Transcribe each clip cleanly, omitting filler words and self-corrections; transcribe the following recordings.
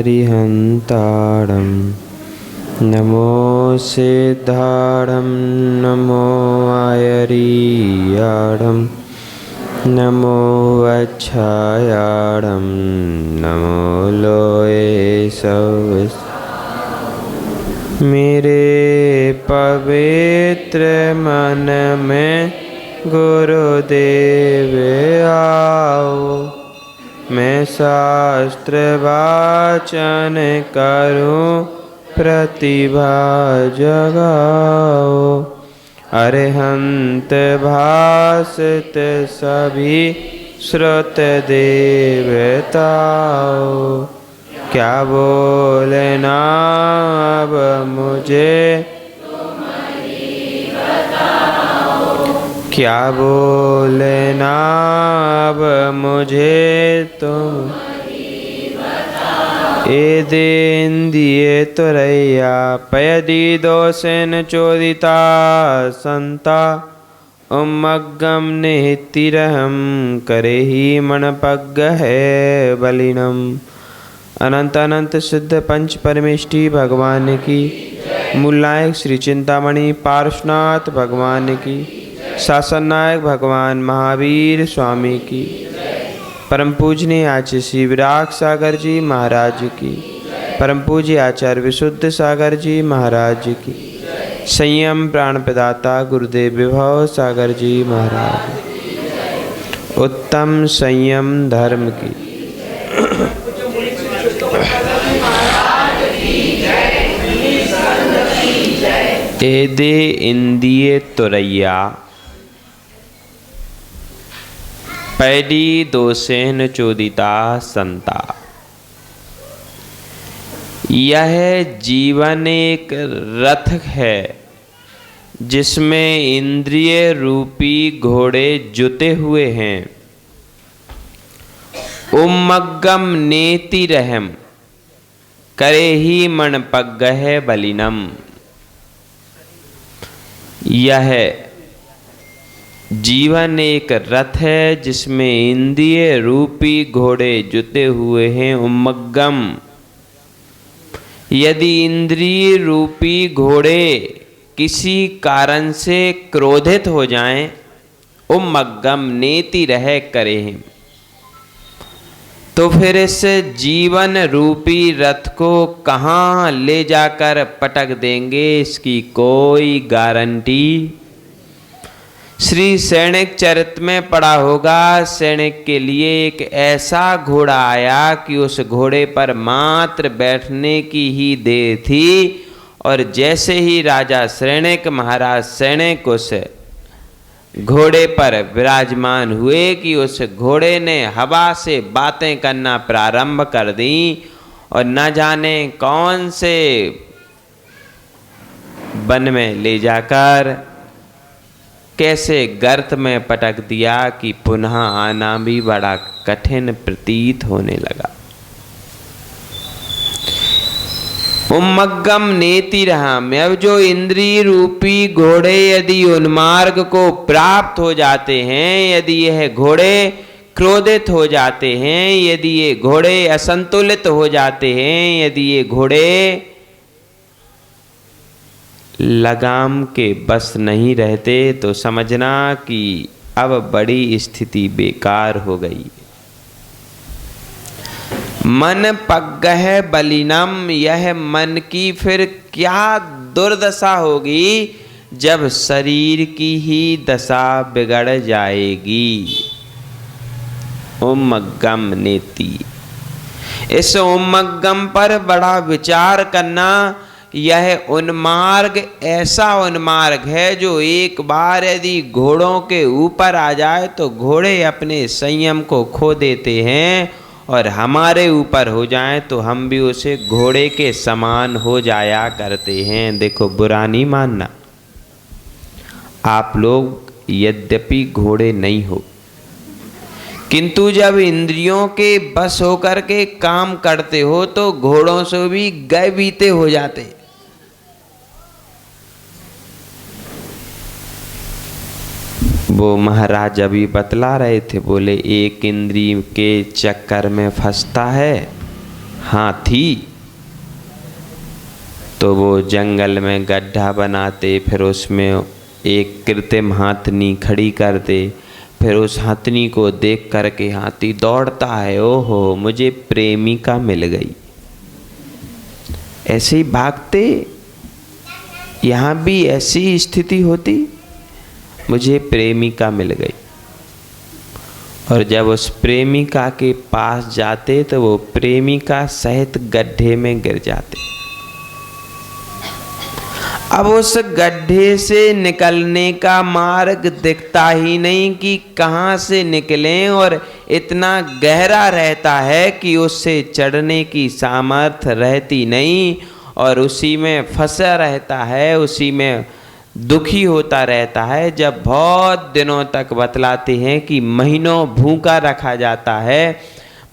अरिहन्तारं नमो सिद्धारं नमो आयरीयारं नमो वच्छायारं नमो लोये सविस। मेरे पवित्र मन में गुरुदेव आओ, मैं शास्त्र वाचन करूं प्रतिभा जगाओ। अरिहंत भासित सभी श्रुत देवताओ, क्या बोलना अब मुझे, क्या बोलना अब मुझे तुम। एदेन्द्रिये तुरैया पयदि दोषेन चोदिता संता, उमग्गम निहितिरहं करे ही मनपग्ग है बलिनम। अनंत अनंत सिद्ध पंच परमेष्टि भगवान की, मूलनायक श्री चिंतामणि पार्श्वनाथ भगवान की, शासन नायक भगवान महावीर स्वामी की, परम पूजनीय आचार्य श्री विराग सागर जी महाराज की, परम पूज्य आचार्य विशुद्ध सागर जी महाराज की, संयम प्राण प्रदाता गुरुदेव विभव सागर जी महाराज, उत्तम संयम धर्म की। एदे इंदिये तुरैया पैडी दोषेन चोदिता संता। यह जीवन एक रथ है जिसमें इंद्रिय रूपी घोड़े जुते हुए हैं। उमग्गम नेति रहम करे ही मन पग्गह बलिनम। यह जीवन एक रथ है जिसमें इंद्रिय रूपी घोड़े जुते हुए हैं। उमग्गम, यदि इंद्रिय रूपी घोड़े किसी कारण से क्रोधित हो जाएं, उमग्गम नेति रह करे हैं, तो फिर इस जीवन रूपी रथ को कहाँ ले जाकर पटक देंगे, इसकी कोई गारंटी। श्री सैनिक चरित में पढ़ा होगा, सैनिक के लिए एक ऐसा घोड़ा आया कि उस घोड़े पर मात्र बैठने की ही देर थी, और जैसे ही राजा सैनिक महाराज सैनिक उस घोड़े पर विराजमान हुए कि उस घोड़े ने हवा से बातें करना प्रारंभ कर दी, और न जाने कौन से वन में ले जाकर कैसे गर्त में पटक दिया कि पुनः आना भी बड़ा कठिन प्रतीत होने लगा। उमग्गम नेति रहम, अब जो इंद्रिय रूपी घोड़े यदि उन्मार्ग को प्राप्त हो जाते हैं, यदि यह घोड़े क्रोधित हो जाते हैं, यदि ये घोड़े असंतुलित हो जाते हैं, यदि ये घोड़े लगाम के बस नहीं रहते, तो समझना कि अब बड़ी स्थिति बेकार हो गई। मन पग्गह बलिनम, यह मन की फिर क्या दुर्दशा होगी जब शरीर की ही दशा बिगड़ जाएगी। उमग्गम नेति, इस उमग्गम पर बड़ा विचार करना। यह उन्मार्ग ऐसा उन्मार्ग है जो एक बार यदि घोड़ों के ऊपर आ जाए तो घोड़े अपने संयम को खो देते हैं, और हमारे ऊपर हो जाए तो हम भी उसे घोड़े के समान हो जाया करते हैं। देखो, बुरा नहीं मानना, आप लोग यद्यपि घोड़े नहीं हो, किंतु जब इंद्रियों के बस होकर के काम करते हो तो घोड़ों से भी गए बीते हो जाते। वो महाराज अभी बतला रहे थे, बोले एक इंद्रिय के चक्कर में फंसता है, हाथी, तो वो जंगल में गड्ढा बनाते, फिर उसमें एक कृत्रिम हाथनी खड़ी करते, फिर उस हाथनी को देख करके हाथी दौड़ता है, ओहो मुझे प्रेमिका मिल गई। ऐसे ही भागते, यहाँ भी ऐसी स्थिति होती, मुझे प्रेमिका मिल गई। और जब उस प्रेमिका के पास जाते तो वो प्रेमिका सहित गड्ढे में गिर जाते। अब उस गड्ढे से निकलने का मार्ग दिखता ही नहीं कि कहाँ से निकलें, और इतना गहरा रहता है कि उससे चढ़ने की सामर्थ्य रहती नहीं, और उसी में फंसा रहता है, उसी में दुखी होता रहता है। जब बहुत दिनों तक बतलाते हैं कि महीनों भूखा रखा जाता है,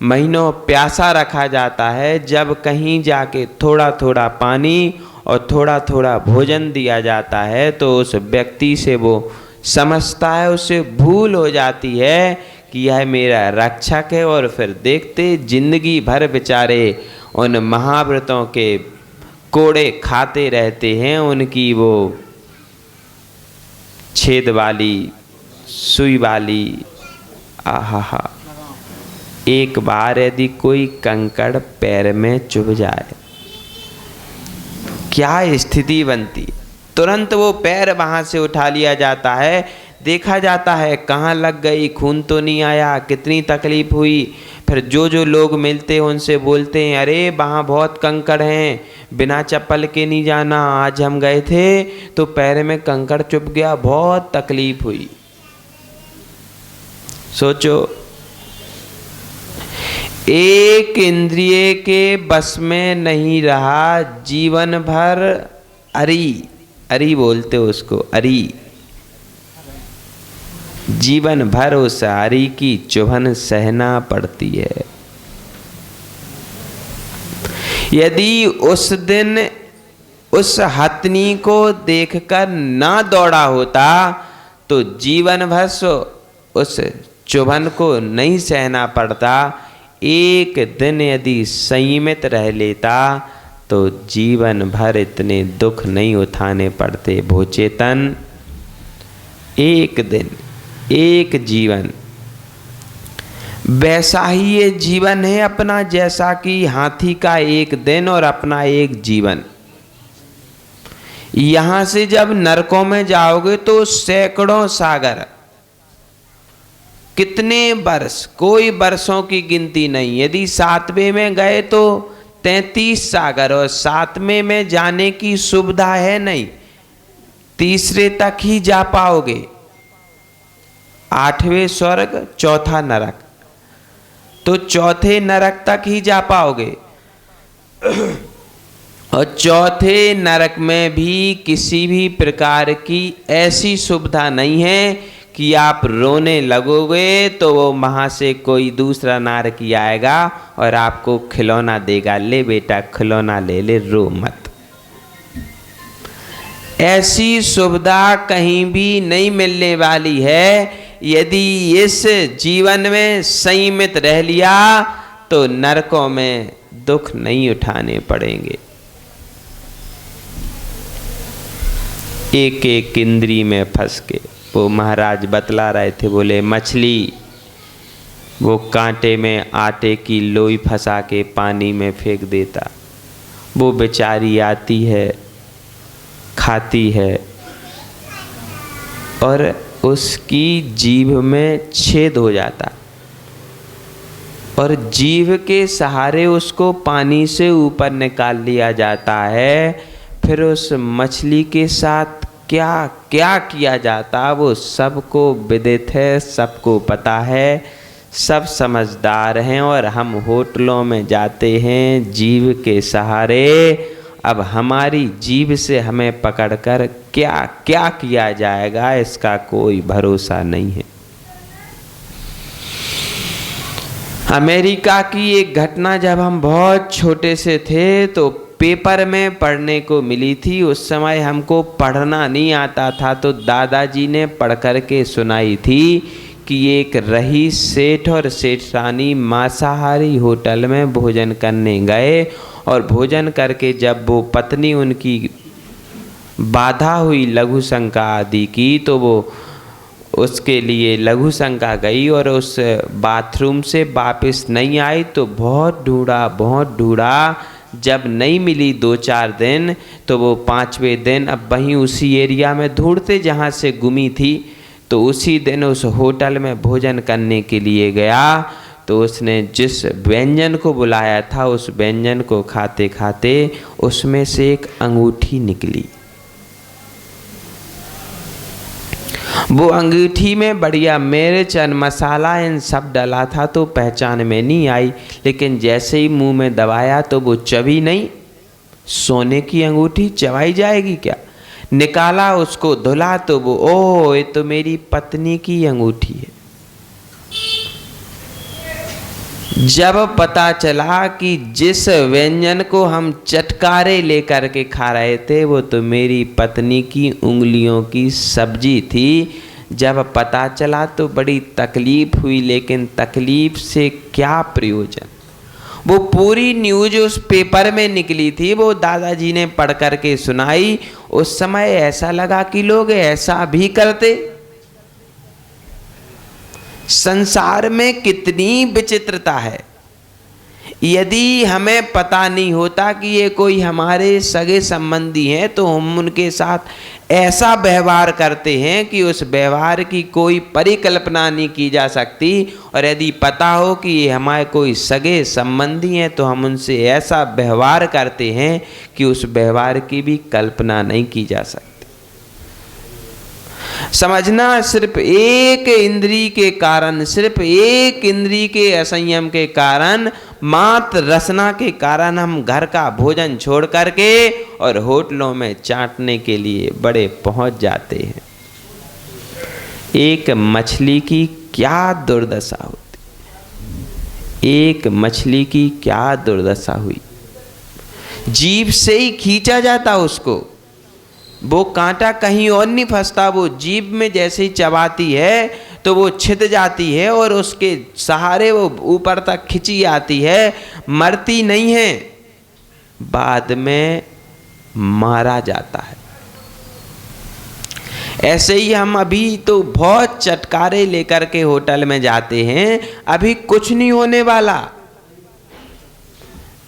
महीनों प्यासा रखा जाता है, जब कहीं जाके थोड़ा थोड़ा पानी और थोड़ा थोड़ा भोजन दिया जाता है तो उस व्यक्ति से वो समझता है, उसे भूल हो जाती है कि यह मेरा रक्षक है। और फिर देखते जिंदगी भर बेचारे उन महाव्रतों के कोड़े खाते रहते हैं, उनकी वो छेद वाली सुई वाली, आहा, एक बार यदि कोई कंकड़ पैर में चुभ जाए क्या स्थिति बनती। तुरंत वो पैर वहां से उठा लिया जाता है, देखा जाता है कहाँ लग गई, खून तो नहीं आया, कितनी तकलीफ हुई। फिर जो जो लोग मिलते हैं उनसे बोलते हैं, अरे वहाँ बहुत कंकड़ हैं, बिना चप्पल के नहीं जाना, आज हम गए थे तो पैर में कंकड़ चुभ गया, बहुत तकलीफ हुई। सोचो, एक इंद्रिय के बस में नहीं रहा, जीवन भर अरी बोलते उसको, अरी, जीवन भर उस अरी की चुभन सहना पड़ती है। यदि उस दिन उस हथनी को देखकर ना दौड़ा होता तो जीवन भर उस चुभन को नहीं सहना पड़ता। एक दिन यदि संयमित रह लेता तो जीवन भर इतने दुख नहीं उठाने पड़ते। भोचेतन, एक दिन, एक जीवन, वैसा ही ये जीवन है अपना, जैसा कि हाथी का एक दिन और अपना एक जीवन। यहां से जब नरकों में जाओगे तो सैकड़ों सागर, कितने वर्ष, कोई वर्षों की गिनती नहीं। यदि 7वें में गए तो 33 सागर, और 7वें में जाने की सुविधा है नहीं, तीसरे तक ही जा पाओगे। 8वें स्वर्ग, चौथा नरक, तो चौथे नरक तक ही जा पाओगे। और चौथे नरक में भी किसी भी प्रकार की ऐसी सुविधा नहीं है कि आप रोने लगोगे तो वो वहाँ से कोई दूसरा नारकी आएगा और आपको खिलौना देगा, ले बेटा खिलौना ले ले, रो मत। ऐसी सुविधा कहीं भी नहीं मिलने वाली है। यदि इस जीवन में संयमित रह लिया तो नरकों में दुख नहीं उठाने पड़ेंगे। एक एक इंद्री में फंस के वो महाराज बतला रहे थे, बोले मछली वो कांटे में आटे की लोई फंसा के पानी में फेंक देता, वो बेचारी आती है, खाती है और उसकी जीभ में छेद हो जाता, और जीभ के सहारे उसको पानी से ऊपर निकाल लिया जाता है। फिर उस मछली के साथ क्या क्या किया जाता वो सबको विदित है, सबको पता है, सब समझदार हैं। और हम होटलों में जाते हैं जीभ के सहारे, अब हमारी जीभ से हमें पकड़कर क्या क्या किया जाएगा इसका कोई भरोसा नहीं है। अमेरिका की एक घटना जब हम बहुत छोटे से थे तो पेपर में पढ़ने को मिली थी। उस समय हमको पढ़ना नहीं आता था तो दादाजी ने पढ़ कर के सुनाई थी कि एक रईस सेठ और सेठानी मांसाहारी होटल में भोजन करने गए, और भोजन करके जब वो पत्नी उनकी बाधा हुई लघु शंका आदि की, तो वो उसके लिए लघु शंका गई और उस बाथरूम से वापस नहीं आई। तो बहुत ढूंढा, जब नहीं मिली 2-4 दिन, तो वो 5वें दिन अब वहीं उसी एरिया में ढूंढते जहाँ से गुमी थी, तो उसी दिन उस होटल में भोजन करने के लिए गया। तो उसने जिस व्यंजन को बुलाया था, उस व्यंजन को खाते खाते उसमें से एक अंगूठी निकली। वो अंगूठी में बढ़िया मिर्च और मसाला इन सब डाला था, तो पहचान में नहीं आई। लेकिन जैसे ही मुंह में दबाया तो वो चबी नहीं। सोने की अंगूठी चबाई जाएगी क्या? निकाला, उसको धुला, तो वो ओ ये तो मेरी पत्नी की अंगूठी है। जब पता चला कि जिस व्यंजन को हम चटकारे लेकर के खा रहे थे, वो तो मेरी पत्नी की उंगलियों की सब्जी थी। जब पता चला तो बड़ी तकलीफ हुई, लेकिन तकलीफ से क्या प्रयोजन। वो पूरी न्यूज उस पेपर में निकली थी, वो दादाजी ने पढ़ करके सुनाई। उस समय ऐसा लगा कि लोग ऐसा भी करते। संसार में कितनी विचित्रता है। यदि हमें पता नहीं होता कि ये कोई हमारे सगे संबंधी हैं, तो हम उनके साथ ऐसा व्यवहार करते हैं कि उस व्यवहार की कोई परिकल्पना नहीं की जा सकती। और यदि पता हो कि ये हमारे कोई सगे संबंधी हैं, तो हम उनसे ऐसा व्यवहार करते हैं कि उस व्यवहार की भी कल्पना नहीं की जा सकती। समझना, सिर्फ एक इंद्री के कारण, सिर्फ एक इंद्री के असंयम के कारण, मात्र रसना के कारण हम घर का भोजन छोड़ करके और होटलों में चाटने के लिए बड़े पहुंच जाते हैं। एक मछली की क्या दुर्दशा होती, एक मछली की क्या दुर्दशा हुई। जीभ से ही खींचा जाता उसको, वो कांटा कहीं और नहीं फंसता, वो जीभ में जैसे ही चबाती है तो वो छिद जाती है और उसके सहारे वो ऊपर तक खिंची आती है, मरती नहीं है, बाद में मारा जाता है। ऐसे ही हम अभी तो बहुत चटकारे लेकर के होटल में जाते हैं, अभी कुछ नहीं होने वाला।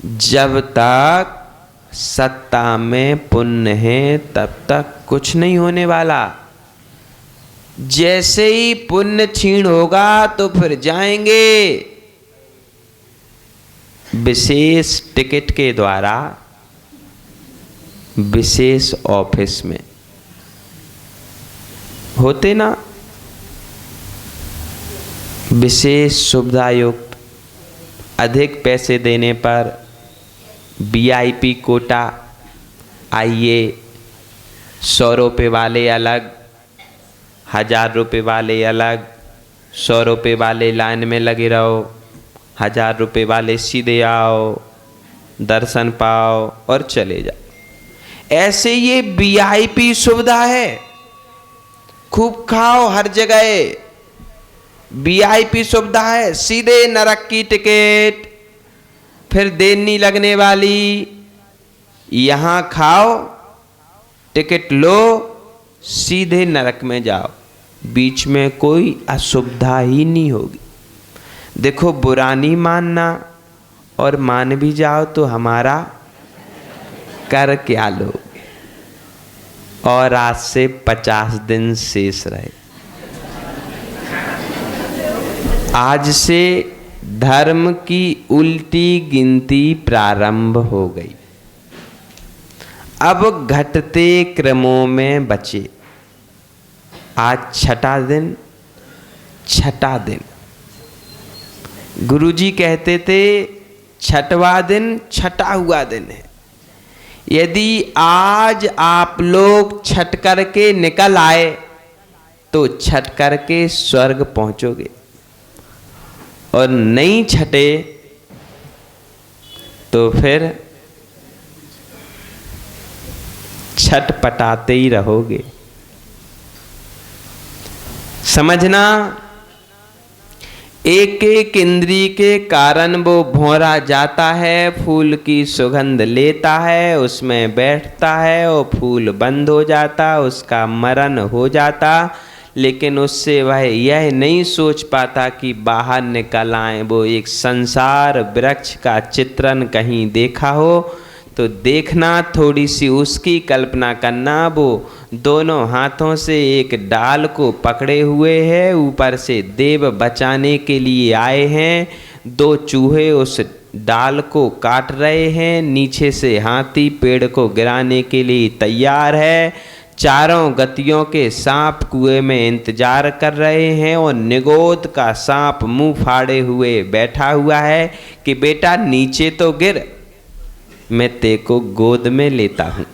जब तक सत्ता में पुण्य है तब तक कुछ नहीं होने वाला। जैसे ही पुण्य क्षीण होगा तो फिर जाएंगे विशेष टिकट के द्वारा विशेष ऑफिस में। होते ना विशेष सुविधा युक्त, अधिक पैसे देने पर VIP कोटा, आइए 100 रुपये वाले अलग, 1000 रुपये वाले अलग, 100 रुपये वाले लाइन में लगे रहो, 1000 रुपये वाले सीधे आओ, दर्शन पाओ और चले जाओ। ऐसे ये VIP सुविधा है, खूब खाओ हर जगह, VIP सुविधा है। सीधे नरक की टिकट, फिर देर नहीं लगने वाली, यहाँ खाओ, टिकट लो, सीधे नरक में जाओ, बीच में कोई असुविधा ही नहीं होगी। देखो, बुरा नहीं मानना, और मान भी जाओ तो हमारा कर क्या लोगे। और आज से 50 दिन शेष रहे। आज से धर्म की उल्टी गिनती प्रारंभ हो गई। अब घटते क्रमों में बचे। आज छठा दिन। गुरुजी कहते थे छठवां दिन छठा हुआ दिन है। यदि आज आप लोग छठ करके निकल आए तो छठ करके स्वर्ग पहुंचोगे, और नहीं छठे तो फिर छटपटाते ही रहोगे। समझना, एक एक इंद्री के कारण वो भौरा जाता है, फूल की सुगंध लेता है, उसमें बैठता है और फूल बंद हो जाता, उसका मरण हो जाता। लेकिन उससे वह यह नहीं सोच पाता कि बाहर निकल आए। वो एक संसार वृक्ष का चित्रण कहीं देखा हो तो देखना, थोड़ी सी उसकी कल्पना करना। वो दोनों हाथों से एक डाल को पकड़े हुए है, ऊपर से देव बचाने के लिए आए हैं। दो चूहे उस डाल को काट रहे हैं, नीचे से हाथी पेड़ को गिराने के लिए तैयार है। चारों गतियों के सांप कुएं में इंतजार कर रहे हैं और निगोद का सांप मुंह फाड़े हुए बैठा हुआ है कि बेटा नीचे तो गिर, मैं ते को गोद में लेता हूं।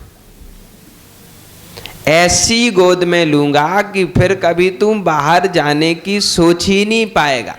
ऐसी गोद में लूंगा कि फिर कभी तुम बाहर जाने की सोच ही नहीं पाएगा।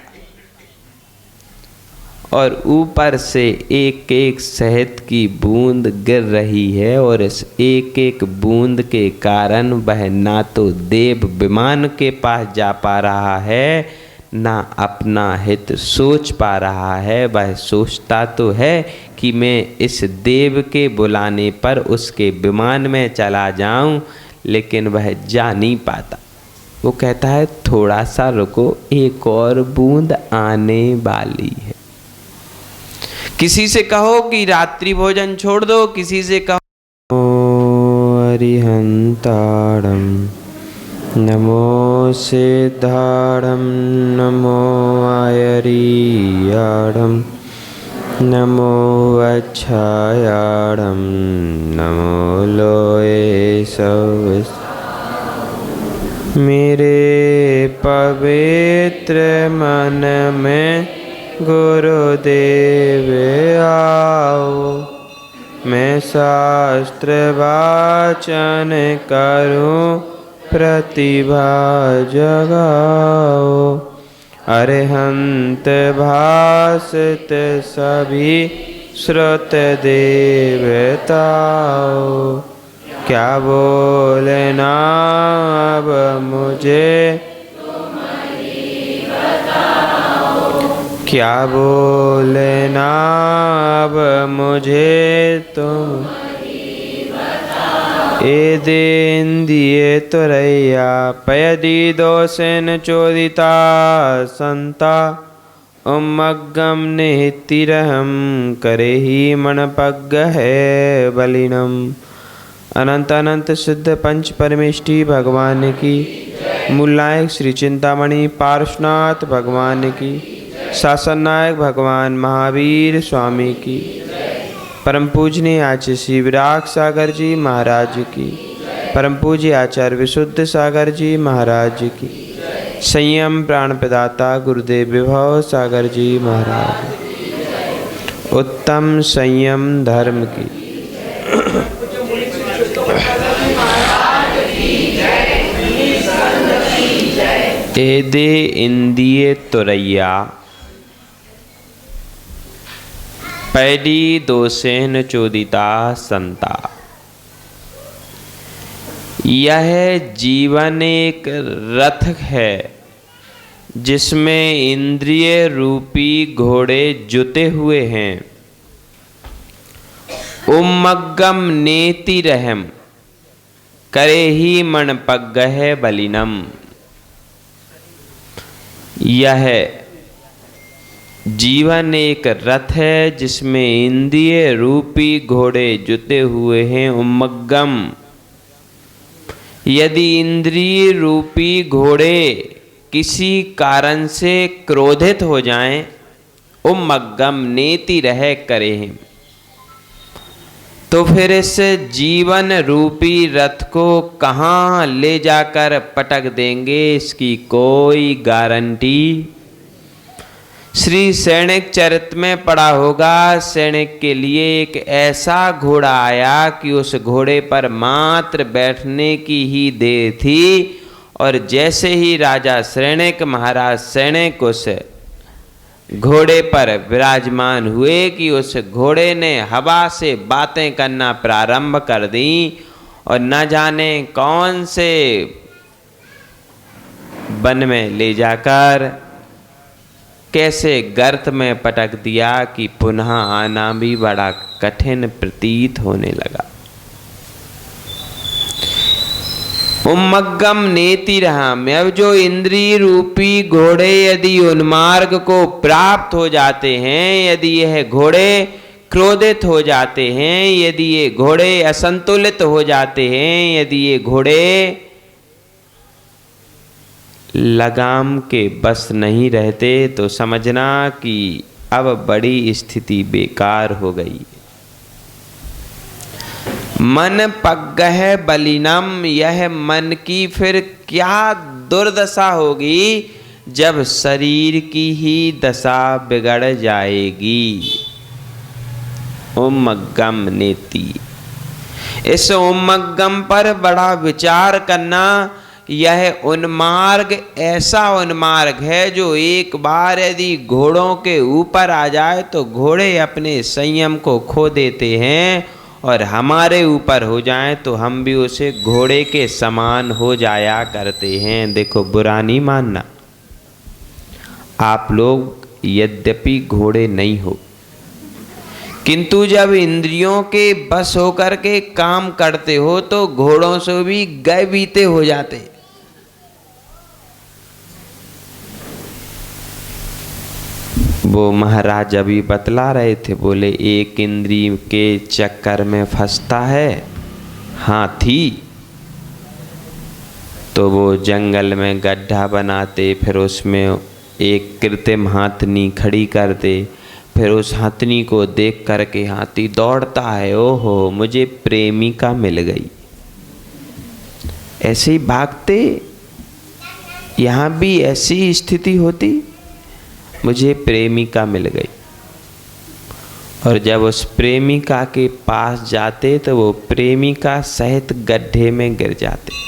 और ऊपर से एक एक शहद की बूंद गिर रही है और इस एक एक बूंद के कारण वह ना तो देव विमान के पास जा पा रहा है, ना अपना हित सोच पा रहा है। वह सोचता तो है कि मैं इस देव के बुलाने पर उसके विमान में चला जाऊं, लेकिन वह जा नहीं पाता। वो कहता है थोड़ा सा रुको, एक और बूंद आने वाली है। किसी से कहो कि रात्रि भोजन छोड़ दो, किसी से कहो अरिहंताड़म, नमो सिद्धाड़म, नमो आयरियाड़म, नमो अच्छायाड़म, नमो लोए सवस। मेरे पवित्र मन में गुरुदेव आओ, मैं शास्त्र वाचन करूं, प्रतिभा जगाओ। अरिहंत भाषित सभी श्रुत देवताओ, क्या बोलना अब मुझे, क्या बोलना अब मुझे तुम। ए देंदिए तुरैया पयदी दोषेन चोदिता संता, उमग्गम निहितिरहम करे ही मणपग्ग है बलिनम। अनंत अनंत सिद्ध पंच परमेष्टि भगवान की, मूलनायक श्री चिंतामणि पार्श्वनाथ भगवान की, शासन नायक भगवान महावीर स्वामी की, परम पूजनीय आचार्य श्री विराग सागर जी महाराज की, परम पूज्य आचार्य विशुद्ध सागर जी महाराज की, संयम प्राण प्रदाता गुरुदेव विभव सागर जी महाराज, उत्तम संयम धर्म की। एदे इंदिये तुरैया पैडी दोषेन चोदिता संता। यह जीवन एक रथ है जिसमें इंद्रिय रूपी घोड़े जुते हुए हैं। उमग्गम नेति रहम करे ही मणपग्गह बलिनम। यह जीवन एक रथ है जिसमें इंद्रिय रूपी घोड़े जुते हुए हैं। उमग्गम, यदि इंद्रिय रूपी घोड़े किसी कारण से क्रोधित हो जाएं, उमग्गम नेति रह करे हैं, तो फिर इस जीवन रूपी रथ को कहाँ ले जाकर पटक देंगे, इसकी कोई गारंटी। श्री सैनिक चरित में पढ़ा होगा, सैनिक के लिए एक ऐसा घोड़ा आया कि उस घोड़े पर मात्र बैठने की ही देर थी, और जैसे ही राजा सैनिक महाराज सैनिक उस घोड़े पर विराजमान हुए कि उस घोड़े ने हवा से बातें करना प्रारंभ कर दी, और न जाने कौन से वन में ले जाकर कैसे गर्त में पटक दिया कि पुनः आना भी बड़ा कठिन प्रतीत होने लगा। उम्मग्गम नेतिरहम, अब जो इंद्रिय रूपी घोड़े यदि उन्मार्ग को प्राप्त हो जाते हैं, यदि यह घोड़े क्रोधित हो जाते हैं, यदि ये घोड़े असंतुलित हो जाते हैं, यदि ये घोड़े लगाम के बस नहीं रहते, तो समझना कि अब बड़ी स्थिति बेकार हो गई। मन पग्गह बलिनम, यह मन की फिर क्या दुर्दशा होगी जब शरीर की ही दशा बिगड़ जाएगी। उम्मग्गम नेति, इस उम्मग्गम पर बड़ा विचार करना। यह उन्मार्ग ऐसा उन्मार्ग है जो एक बार यदि घोड़ों के ऊपर आ जाए तो घोड़े अपने संयम को खो देते हैं, और हमारे ऊपर हो जाए तो हम भी उसे घोड़े के समान हो जाया करते हैं। देखो, बुरा नहीं मानना, आप लोग यद्यपि घोड़े नहीं हो, किंतु जब इंद्रियों के बस होकर के काम करते हो तो घोड़ों से भी गए बीते हो जाते। वो महाराज अभी बतला रहे थे, बोले एक इंद्रिय के चक्कर में फंसता है हाथी, तो वो जंगल में गड्ढा बनाते, फिर उसमें एक कृत्रिम हाथनी खड़ी करते, फिर उस हाथनी को देख करके हाथी दौड़ता है, ओहो मुझे प्रेमिका मिल गई। ऐसे ही भागते, यहाँ भी ऐसी स्थिति होती, मुझे प्रेमिका मिल गई। और जब उस प्रेमिका के पास जाते तो वो प्रेमिका सहित गड्ढे में गिर जाते।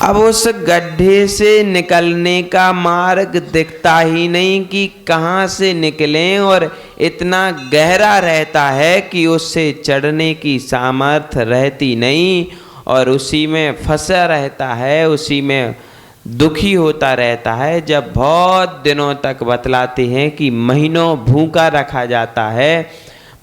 अब उस गड्ढे से निकलने का मार्ग दिखता ही नहीं कि कहाँ से निकलें, और इतना गहरा रहता है कि उससे चढ़ने की सामर्थ्य रहती नहीं, और उसी में फंसा रहता है, उसी में दुखी होता रहता है। जब बहुत दिनों तक बतलाते हैं कि महीनों भूखा रखा जाता है,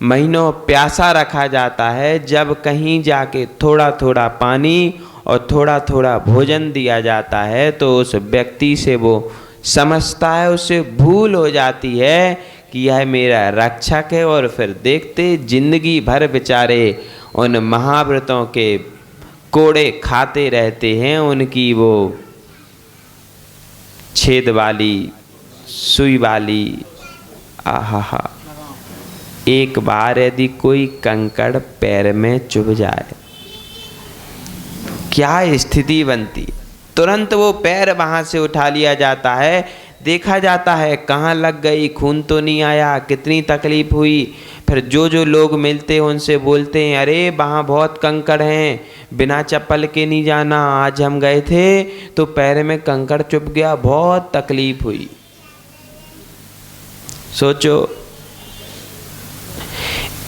महीनों प्यासा रखा जाता है, जब कहीं जाके थोड़ा थोड़ा पानी और थोड़ा थोड़ा भोजन दिया जाता है तो उस व्यक्ति से वो समझता है, उसे भूल हो जाती है कि यह मेरा रक्षक है। और फिर देखते जिंदगी भर बेचारे उन महाव्रतों के कोड़े खाते रहते हैं, उनकी वो छेद वाली सुई वाली, आहा, एक बार यदि कोई कंकड़ पैर में चुभ जाए क्या स्थिति बनती। तुरंत वो पैर वहाँ से उठा लिया जाता है, देखा जाता है कहाँ लग गई, खून तो नहीं आया, कितनी तकलीफ हुई। फिर जो जो लोग मिलते हैं उनसे बोलते हैं, अरे वहाँ बहुत कंकड़ हैं, बिना चप्पल के नहीं जाना, आज हम गए थे तो पैर में कंकड़ चुभ गया, बहुत तकलीफ हुई। सोचो,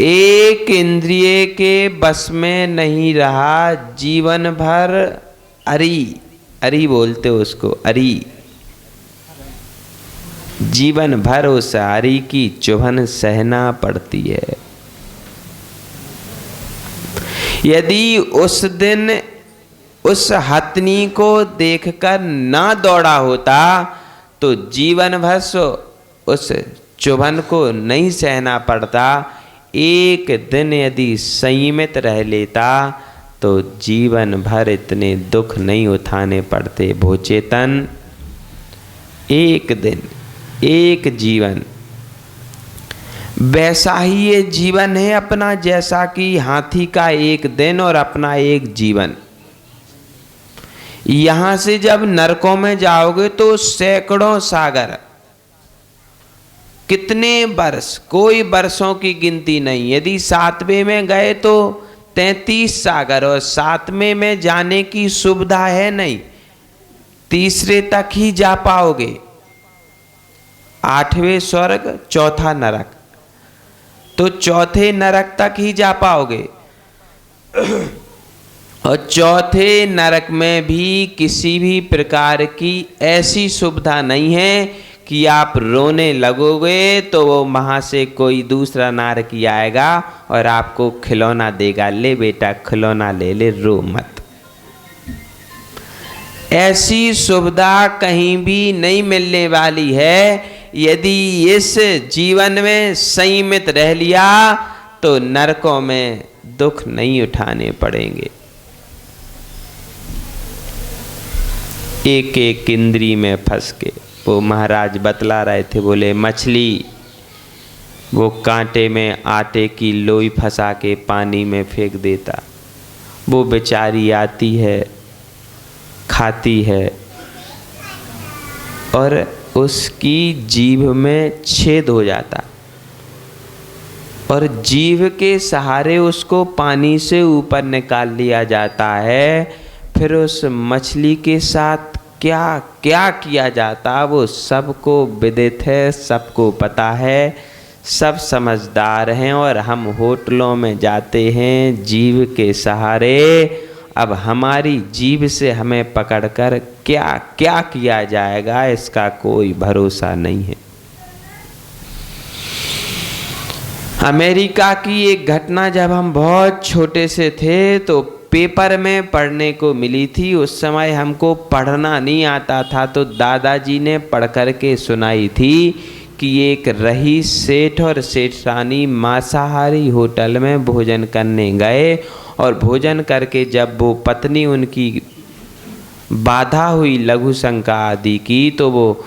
एक इंद्रिय के बस में नहीं रहा, जीवन भर अरी, अरी बोलते उसको, अरी, जीवन भर उस अरी की चुभन सहना पड़ती है। यदि उस दिन उस हथनी को देखकर ना दौड़ा होता तो जीवन भर उस चुभन को नहीं सहना पड़ता। एक दिन यदि संयमित रह लेता तो जीवन भर इतने दुख नहीं उठाने पड़ते। भोचेतन, एक दिन, एक जीवन, वैसा ही ये जीवन है अपना, जैसा कि हाथी का एक दिन और अपना एक जीवन। यहां से जब नरकों में जाओगे तो सैकड़ों सागर, कितने वर्ष, कोई वर्षों की गिनती नहीं। यदि 7वें में गए तो 33 सागर, और 7वें में जाने की सुविधा है नहीं, तीसरे तक ही जा पाओगे। 8वें स्वर्ग, 4था नरक, तो 4थे नरक तक ही जा पाओगे। और चौथे नरक में भी किसी भी प्रकार की ऐसी सुविधा नहीं है कि आप रोने लगोगे तो वो वहाँ से कोई दूसरा नारकी आएगा और आपको खिलौना देगा, ले बेटा खिलौना ले ले, रो मत। ऐसी सुविधा कहीं भी नहीं मिलने वाली है। यदि इस जीवन में संयमित रह लिया तो नरकों में दुख नहीं उठाने पड़ेंगे। एक एक इंद्री में फंस के वो महाराज बतला रहे थे, बोले मछली वो कांटे में आटे की लोई फंसा के पानी में फेंक देता, वो बेचारी आती है खाती है और उसकी जीभ में छेद हो जाता और जीभ के सहारे उसको पानी से ऊपर निकाल लिया जाता है। फिर उस मछली के साथ क्या क्या किया जाता वो सबको विदित है, सबको पता है, सब समझदार हैं। और हम होटलों में जाते हैं जीभ के सहारे। अब हमारी जीभ से हमें पकड़कर क्या क्या किया जाएगा इसका कोई भरोसा नहीं है। अमेरिका की एक घटना जब हम बहुत छोटे से थे तो पेपर में पढ़ने को मिली थी। उस समय हमको पढ़ना नहीं आता था तो दादाजी ने पढ़ कर के सुनाई थी कि एक रईस सेठ और सेठानी मांसाहारी होटल में भोजन करने गए और भोजन करके जब वो पत्नी उनकी बाधा हुई लघु शंका आदि की तो वो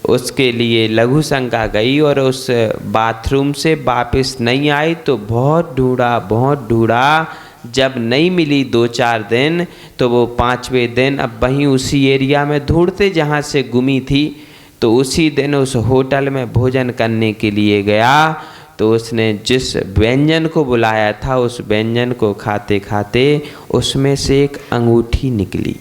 उसके लिए लघु शंका गई और उस बाथरूम से वापस नहीं आई तो बहुत ढूंढा। जब नहीं मिली 2-4 दिन तो वो 5वें दिन अब वहीं उसी एरिया में ढूंढते जहाँ से गुमी थी तो उसी दिन उस होटल में भोजन करने के लिए गया तो उसने जिस व्यंजन को बुलाया था उस व्यंजन को खाते खाते उसमें से एक अंगूठी निकली।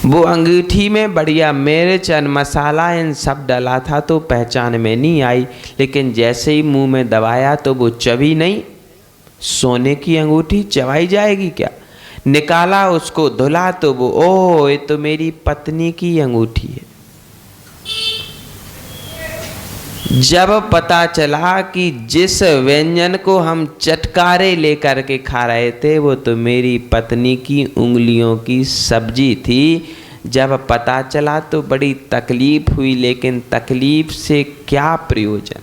वो अंगूठी में बढ़िया मिर्च और मसाला इन सब डाला था तो पहचान में नहीं आई, लेकिन जैसे ही मुंह में दबाया तो वो चबी नहीं। सोने की अंगूठी चबाई जाएगी क्या? निकाला उसको धुला तो वो ओह ये तो मेरी पत्नी की अंगूठी है। जब पता चला कि जिस व्यंजन को हम चटकारे लेकर के खा रहे थे वो तो मेरी पत्नी की उंगलियों की सब्जी थी, जब पता चला तो बड़ी तकलीफ हुई, लेकिन तकलीफ से क्या प्रयोजन।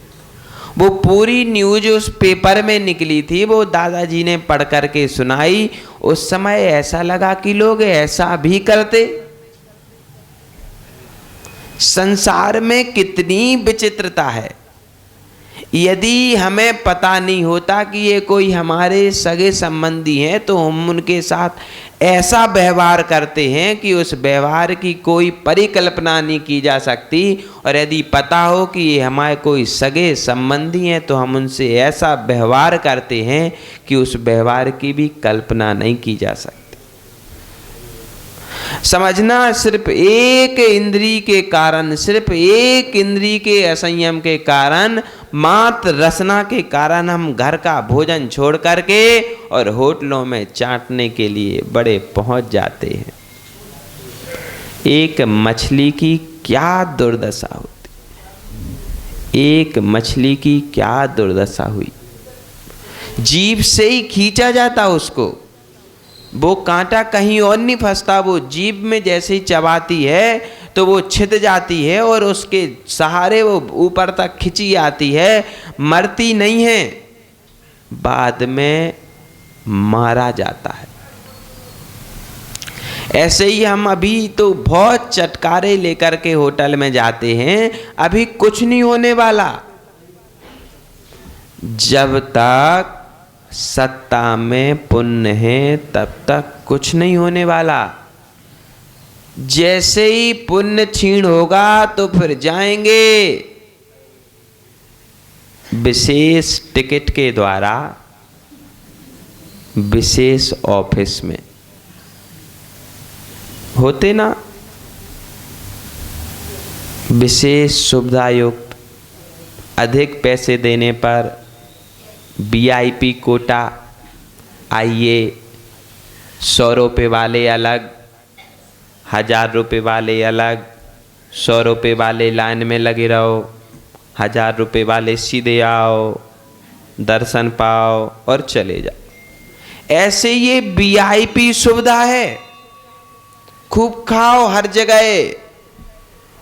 वो पूरी न्यूज उस पेपर में निकली थी, वो दादाजी ने पढ़ कर के सुनाई। उस समय ऐसा लगा कि लोग ऐसा भी करते। संसार में कितनी विचित्रता है। यदि हमें पता नहीं होता कि ये कोई हमारे सगे संबंधी हैं तो हम उनके साथ ऐसा व्यवहार करते हैं कि उस व्यवहार की कोई परिकल्पना नहीं की जा सकती। और यदि पता हो कि ये हमारे कोई सगे संबंधी हैं तो हम उनसे ऐसा व्यवहार करते हैं कि उस व्यवहार की भी कल्पना नहीं की जा सकती। समझना, सिर्फ एक इंद्री के कारण, सिर्फ एक इंद्री के असंयम के कारण, मात्र रसना के कारण हम घर का भोजन छोड़ करके और होटलों में चाटने के लिए बड़े पहुंच जाते हैं। एक मछली की क्या दुर्दशा होती, एक मछली की क्या दुर्दशा हुई। जीभ से ही खींचा जाता उसको, वो कांटा कहीं और नहीं फंसता, वो जीभ में जैसे ही चबाती है तो वो छिद जाती है और उसके सहारे वो ऊपर तक खिंची आती है, मरती नहीं है, बाद में मारा जाता है। ऐसे ही हम अभी तो बहुत चटकारे लेकर के होटल में जाते हैं, अभी कुछ नहीं होने वाला। जब तक सत्ता में पुण्य है तब तक कुछ नहीं होने वाला। जैसे ही पुण्य क्षीण होगा तो फिर जाएंगे विशेष टिकट के द्वारा विशेष ऑफिस में। होते ना विशेष सुविधा युक्त, अधिक पैसे देने पर VIP कोटा आइए 100 रुपये वाले अलग, 1000 रुपये वाले अलग, 100 रुपये वाले लाइन में लगे रहो, 1000 रुपये वाले सीधे आओ, दर्शन पाओ और चले जाओ। ऐसे ये वीआईपी सुविधा है, खूब खाओ हर जगह,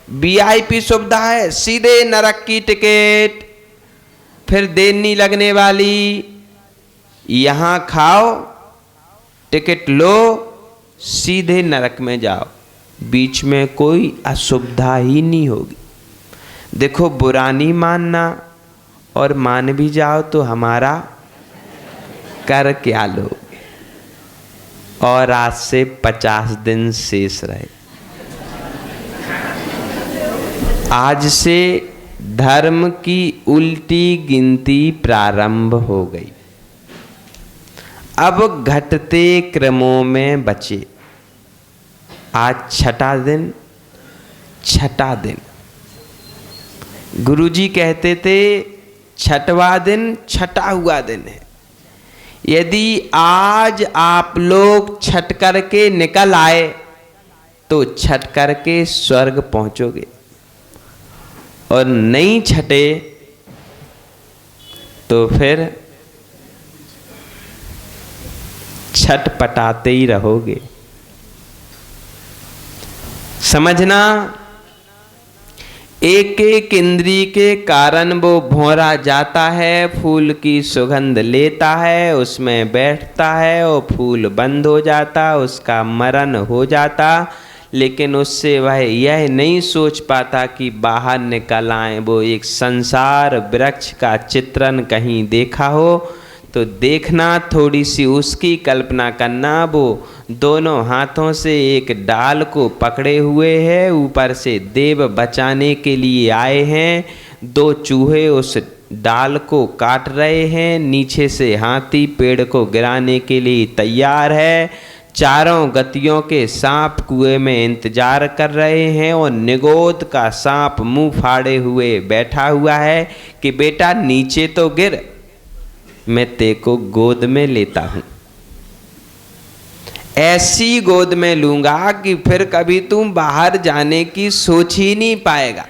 वीआईपी सुविधा है। सीधे नरक की टिकट, फिर देर नहीं लगने वाली, यहां खाओ, टिकट लो, सीधे नरक में जाओ, बीच में कोई असुविधा ही नहीं होगी। देखो, बुरा नहीं मानना, और मान भी जाओ तो हमारा कर क्या लोगे। और आज से 50 दिन शेष रहे। आज से धर्म की उल्टी गिनती प्रारंभ हो गई। अब घटते क्रमों में बचे। आज छठा दिन। गुरुजी कहते थे छठवां दिन छठा हुआ दिन है। यदि आज आप लोग छठ करके निकल आए तो छठ करके स्वर्ग पहुंचोगे, और नहीं छठे तो फिर छटपटाते ही रहोगे। समझना, एक एक इंद्रिय के कारण वो भौरा जाता है, फूल की सुगंध लेता है, उसमें बैठता है और फूल बंद हो जाता, उसका मरण हो जाता। लेकिन उससे वह यह नहीं सोच पाता कि बाहर निकल आए। वो एक संसार वृक्ष का चित्रण कहीं देखा हो तो देखना, थोड़ी सी उसकी कल्पना करना। वो दोनों हाथों से एक डाल को पकड़े हुए है, ऊपर से देव बचाने के लिए आए हैं। 2 चूहे उस डाल को काट रहे हैं, नीचे से हाथी पेड़ को गिराने के लिए तैयार है। चारों गतियों के सांप कुएं में इंतजार कर रहे हैं, और निगोद का सांप मुंह फाड़े हुए बैठा हुआ है कि बेटा नीचे तो गिर, मैं तेको गोद में लेता हूं। ऐसी गोद में लूंगा कि फिर कभी तुम बाहर जाने की सोच ही नहीं पाएगा।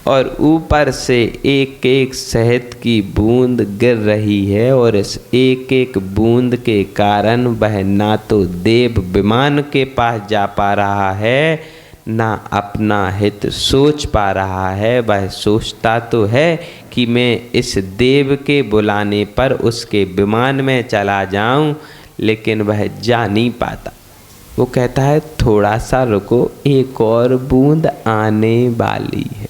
और ऊपर से एक एक शहद की बूंद गिर रही है, और इस एक एक बूंद के कारण वह ना तो देव विमान के पास जा पा रहा है, ना अपना हित सोच पा रहा है। वह सोचता तो है कि मैं इस देव के बुलाने पर उसके विमान में चला जाऊं, लेकिन वह जा नहीं पाता। वो कहता है थोड़ा सा रुको, एक और बूंद आने वाली है।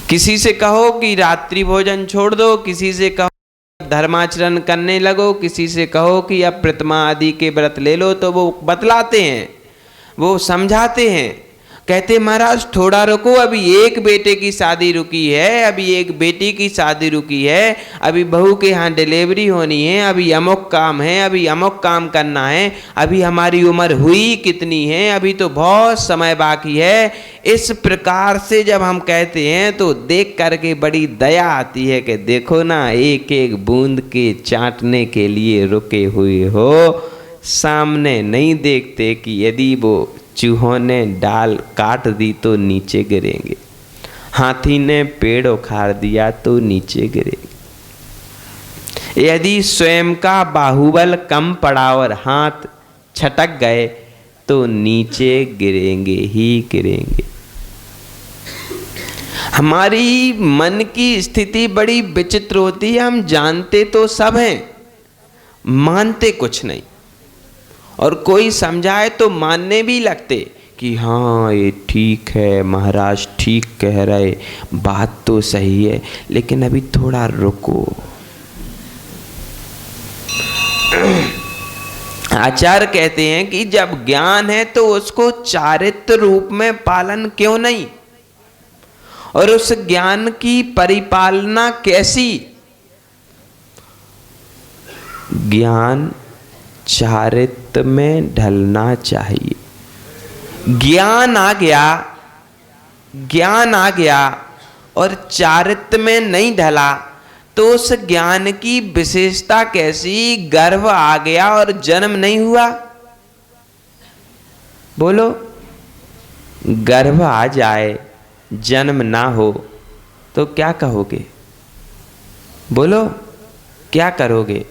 किसी से कहो कि रात्रि भोजन छोड़ दो, किसी से कहो धर्माचरण करने लगो, किसी से कहो कि अब प्रतिमा आदि के व्रत ले लो, तो वो बतलाते हैं, वो समझाते हैं, कहते महाराज थोड़ा रुको, अभी एक बेटे की शादी रुकी है, अभी एक बेटी की शादी रुकी है, अभी बहू के यहाँ डिलीवरी होनी है, अभी अमुक काम है, अभी अमुक काम करना है, अभी हमारी उम्र हुई कितनी है, अभी तो बहुत समय बाकी है। इस प्रकार से जब हम कहते हैं तो देख करके बड़ी दया आती है कि देखो ना, एक एक बूंद के चाटने के लिए रुके हुए हो, सामने नहीं देखते कि यदि वो चूहों ने डाल काट दी तो नीचे गिरेंगे, हाथी ने पेड़ उखाड़ दिया तो नीचे गिरेंगे। यदि स्वयं का बाहुबल कम पड़ा और हाथ छटक गए तो नीचे गिरेंगे ही गिरेंगे। हमारी मन की स्थिति बड़ी विचित्र होती है। हम जानते तो सब हैं, मानते कुछ नहीं, और कोई समझाए तो मानने भी लगते कि हाँ ये ठीक है, महाराज ठीक कह रहे, बात तो सही है, लेकिन अभी थोड़ा रुको। आचार्य कहते हैं कि जब ज्ञान है तो उसको चारित्र रूप में पालन क्यों नहीं, और उस ज्ञान की परिपालना कैसी। ज्ञान चारित्र में ढलना चाहिए। ज्ञान आ गया और चारित्र में नहीं ढला तो उस ज्ञान की विशेषता कैसी? गर्भ आ गया और जन्म नहीं हुआ। बोलो, गर्भ आ जाए जन्म ना हो तो क्या कहोगे? बोलो, क्या करोगे?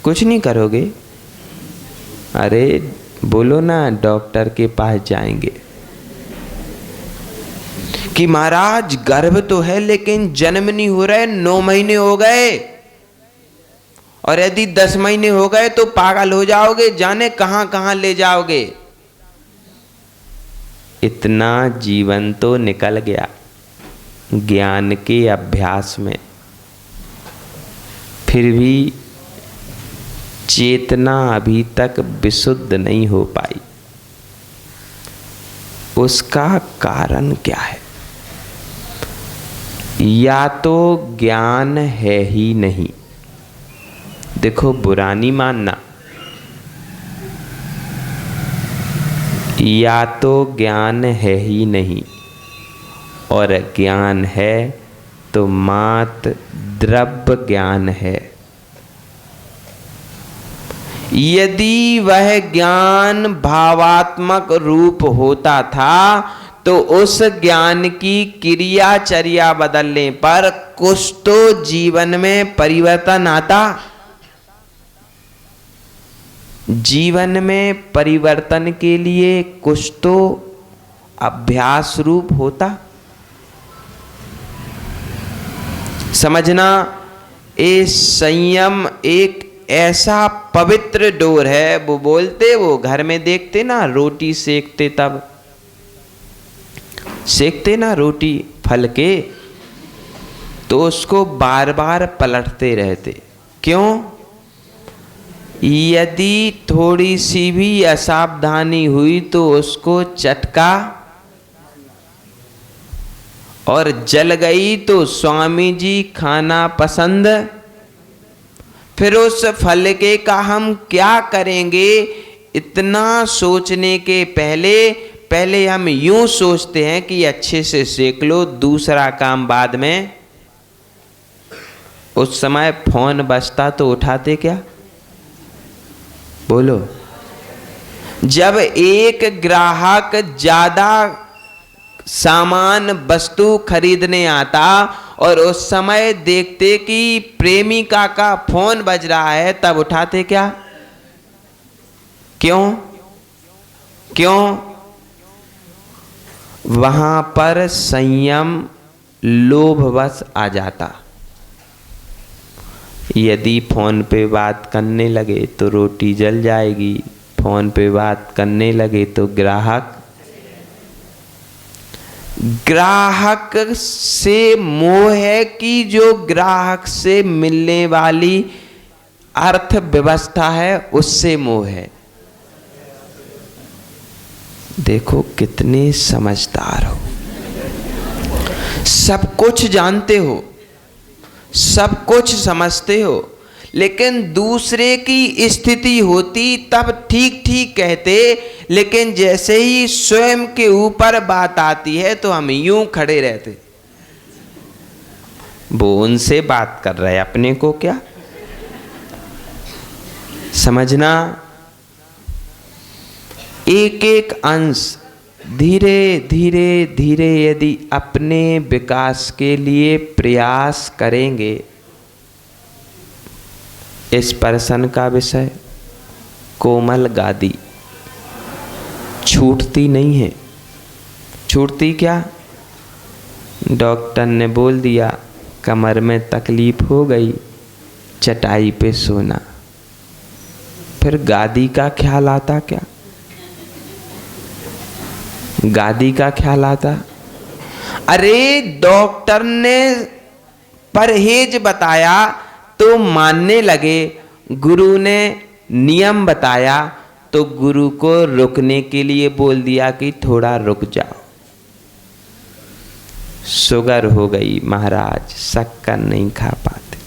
कुछ नहीं करोगे। अरे बोलो ना, डॉक्टर के पास जाएंगे कि महाराज गर्भ तो है लेकिन जन्म नहीं हो रहा है, 9 महीने हो गए, और यदि 10 महीने हो गए तो पागल हो जाओगे, जाने कहां कहां ले जाओगे। इतना जीवन तो निकल गया ज्ञान के अभ्यास में, फिर भी चेतना अभी तक विशुद्ध नहीं हो पाई। उसका कारण क्या है? या तो ज्ञान है ही नहीं। देखो, बुरा नहीं मानना, या तो ज्ञान है ही नहीं, और ज्ञान है तो मात्र द्रव्य ज्ञान है। यदि वह ज्ञान भावात्मक रूप होता था तो उस ज्ञान की क्रियाचर्या बदलने पर कुछ तो जीवन में परिवर्तन आता। जीवन में परिवर्तन के लिए कुछ तो अभ्यास रूप होता। समझना, ये संयम एक ऐसा पवित्र डोर है। वो बोलते, वो घर में देखते ना, रोटी सेकते, तब सेकते ना रोटी फल के, तो उसको बार बार पलटते रहते। क्यों? यदि थोड़ी सी भी असावधानी हुई तो उसको चटका और जल गई तो स्वामी जी खाना पसंद। फिर उस फल के का हम क्या करेंगे, इतना सोचने के पहले हम यूं सोचते हैं कि अच्छे से सेक लो, दूसरा काम बाद में। उस समय फोन बजता तो उठाते क्या? बोलो। जब एक ग्राहक ज्यादा सामान वस्तु खरीदने आता और उस समय देखते कि प्रेमिका का फोन बज रहा है, तब उठाते क्या? क्यों? वहां पर संयम लोभवश आ जाता। यदि फोन पे बात करने लगे तो रोटी जल जाएगी, फोन पे बात करने लगे तो ग्राहक से मोह है कि जो ग्राहक से मिलने वाली अर्थव्यवस्था है उससे मोह है। देखो कितने समझदार हो, सब कुछ जानते हो, सब कुछ समझते हो, लेकिन दूसरे की स्थिति होती तब ठीक ठीक कहते, लेकिन जैसे ही स्वयं के ऊपर बात आती है तो हम यूं खड़े रहते। वो उनसे बात कर रहे, अपने को क्या। समझना, एक एक अंश धीरे धीरे धीरे यदि अपने विकास के लिए प्रयास करेंगे। इस प्रश्न का विषय कोमल गादी छूटती नहीं है। छूटती क्या? डॉक्टर ने बोल दिया कमर में तकलीफ हो गई, चटाई पे सोना। फिर गादी का ख्याल आता क्या? गादी का ख्याल आता? अरे डॉक्टर ने परहेज बताया तो मानने लगे, गुरु ने नियम बताया तो गुरु को रुकने के लिए बोल दिया कि थोड़ा रुक जाओ। शुगर हो गई महाराज, शक्कर नहीं खा पाते,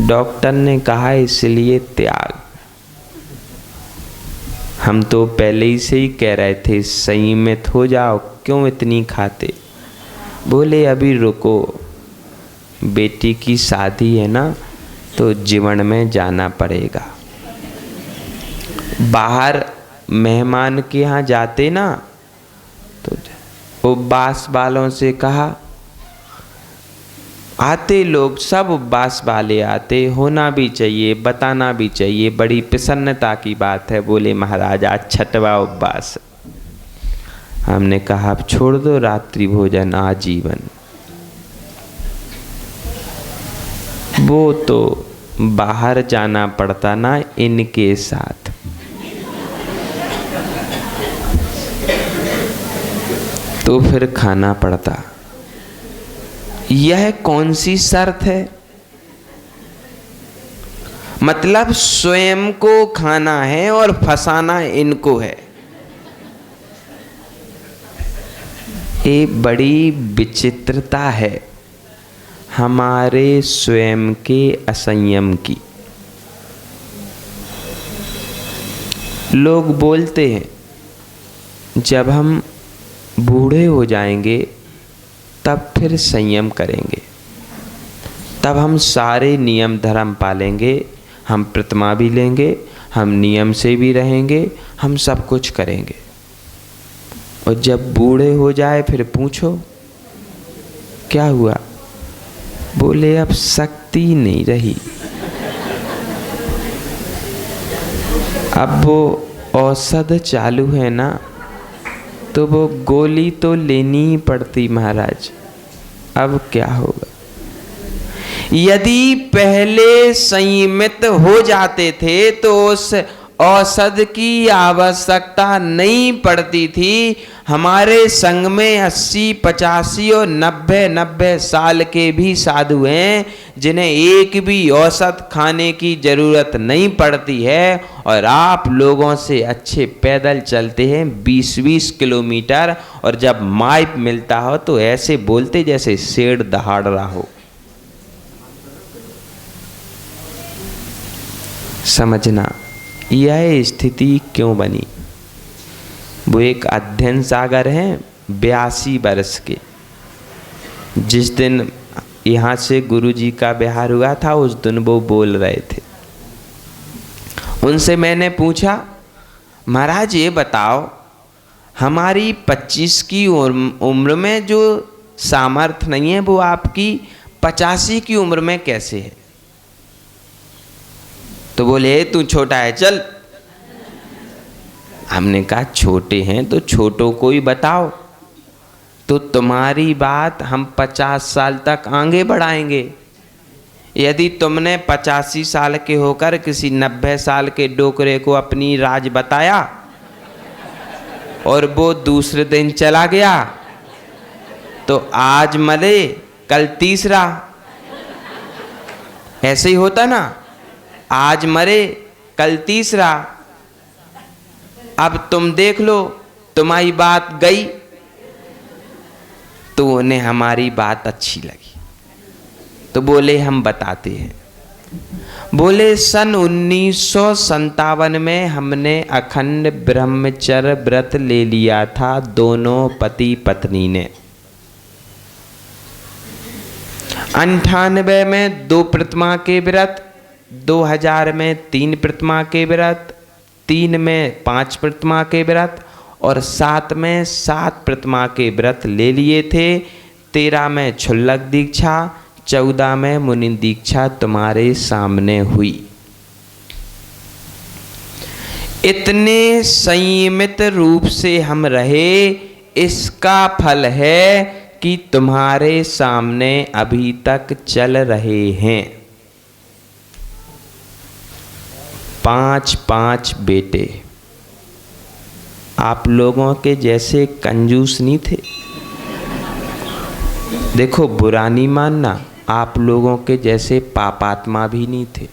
डॉक्टर ने कहा इसलिए त्याग। हम तो पहले ही से ही कह रहे थे संयमित हो जाओ, क्यों इतनी खाते। बोले अभी रुको, बेटी की शादी है ना, तो जीवन में जाना पड़ेगा। बाहर मेहमान के यहाँ जाते ना, तो उपवास वालों से कहा, आते लोग सब उपवास वाले आते, होना भी चाहिए, बताना भी चाहिए, बड़ी प्रसन्नता की बात है। बोले महाराज आज छठवां उपवास। हमने कहा अब छोड़ दो रात्रि भोजन आजीवन। वो तो बाहर जाना पड़ता ना इनके साथ। तो फिर खाना पड़ता। यह कौन सी शर्त है? मतलब स्वयं को खाना है और फंसाना इनको है। ये बड़ी विचित्रता है हमारे स्वयं के असंयम की। लोग बोलते हैं जब हम बूढ़े हो जाएंगे तब फिर संयम करेंगे, तब हम सारे नियम धर्म पालेंगे, हम प्रतिमा भी लेंगे, हम नियम से भी रहेंगे, हम सब कुछ करेंगे। और जब बूढ़े हो जाए फिर पूछो क्या हुआ? बोले अब शक्ति नहीं रही। अब वो औषध चालू है ना, तो वो गोली तो लेनी ही पड़ती महाराज। अब क्या होगा? यदि पहले संयमित हो जाते थे तो उस औषध की आवश्यकता नहीं पड़ती थी। हमारे संग में 80, 85 और 90 साल के भी साधु हैं जिन्हें एक भी औषध खाने की जरूरत नहीं पड़ती है, और आप लोगों से अच्छे पैदल चलते हैं 20-20 किलोमीटर, और जब माइप मिलता हो तो ऐसे बोलते जैसे शेर दहाड़ रहा हो। समझना यह स्थिति क्यों बनी। वो एक अध्ययन सागर हैं 82 वर्ष के। जिस दिन यहाँ से गुरुजी का बिहार हुआ था उस दिन वो बोल रहे थे। उनसे मैंने पूछा महाराज ये बताओ हमारी 25 की उम्र में जो सामर्थ्य नहीं है वो आपकी 85 की उम्र में कैसे है? तो बोले तू छोटा है चल। हमने कहा छोटे हैं तो छोटों को ही बताओ। तो तुम्हारी बात हम 50 साल तक आगे बढ़ाएंगे। यदि तुमने 85 साल के होकर किसी 90 साल के डोकरे को अपनी राज बताया और वो दूसरे दिन चला गया, तो आज मरे कल तीसरा। ऐसे ही होता ना, आज मरे कल तीसरा। अब तुम देख लो तुम्हारी बात गई। तो उन्हें हमारी बात अच्छी लगी तो बोले हम बताते हैं। बोले सन 1957 में हमने अखंड ब्रह्मचर्य व्रत ले लिया था दोनों पति पत्नी ने। 98 में 2 प्रतिमा के व्रत, 2000 में 3 प्रतिमा के व्रत, 3 में 5 प्रतिमा के व्रत और 7 में 7 प्रतिमा के व्रत ले लिए थे। 13 में क्षुल्लक दीक्षा, 14 में मुनि दीक्षा तुम्हारे सामने हुई। इतने संयमित रूप से हम रहे, इसका फल है कि तुम्हारे सामने अभी तक चल रहे हैं। 5 बेटे। आप लोगों के जैसे कंजूस नहीं थे। देखो बुरा नहीं मानना, आप लोगों के जैसे पापात्मा भी नहीं थे।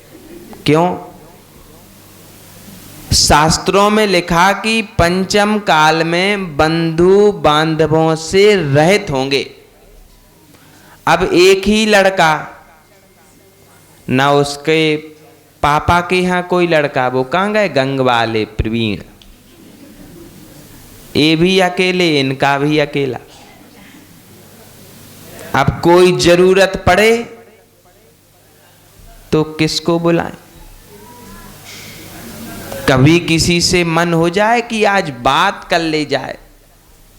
क्यों? शास्त्रों में लिखा कि पंचम काल में बंधु बांधवों से रहित होंगे। अब एक ही लड़का, ना उसके पापा के यहाँ कोई लड़का, वो कहाँ गए गंग वाले प्रवीण, ये भी अकेले, इनका भी अकेला। अब कोई जरूरत पड़े तो किसको बुलाएं? कभी किसी से मन हो जाए कि आज बात कर ले जाए,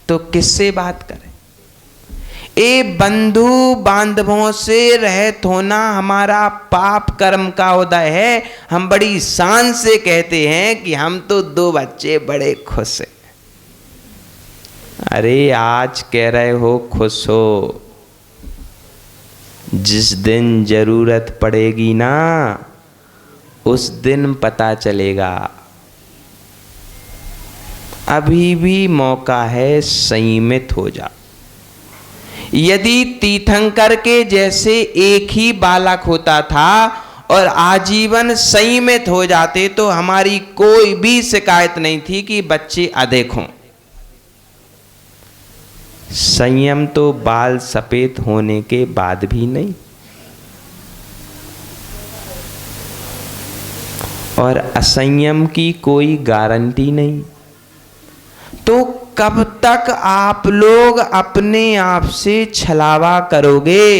तो किससे बात करें? ए बंधु बांधवों से रहत होना हमारा पाप कर्म का उदय है। हम बड़ी शान से कहते हैं कि हम तो 2 बच्चे बड़े खुश हैं। अरे आज कह रहे हो खुश हो, जिस दिन जरूरत पड़ेगी ना उस दिन पता चलेगा। अभी भी मौका है, संयमित हो जा। यदि तीर्थंकर के जैसे एक ही बालक होता था और आजीवन संयमित हो जाते तो हमारी कोई भी शिकायत नहीं थी कि बच्चे अधिक हों। संयम तो बाल सफेद होने के बाद भी नहीं, और असंयम की कोई गारंटी नहीं। तो कब तक आप लोग अपने आप से छलावा करोगे?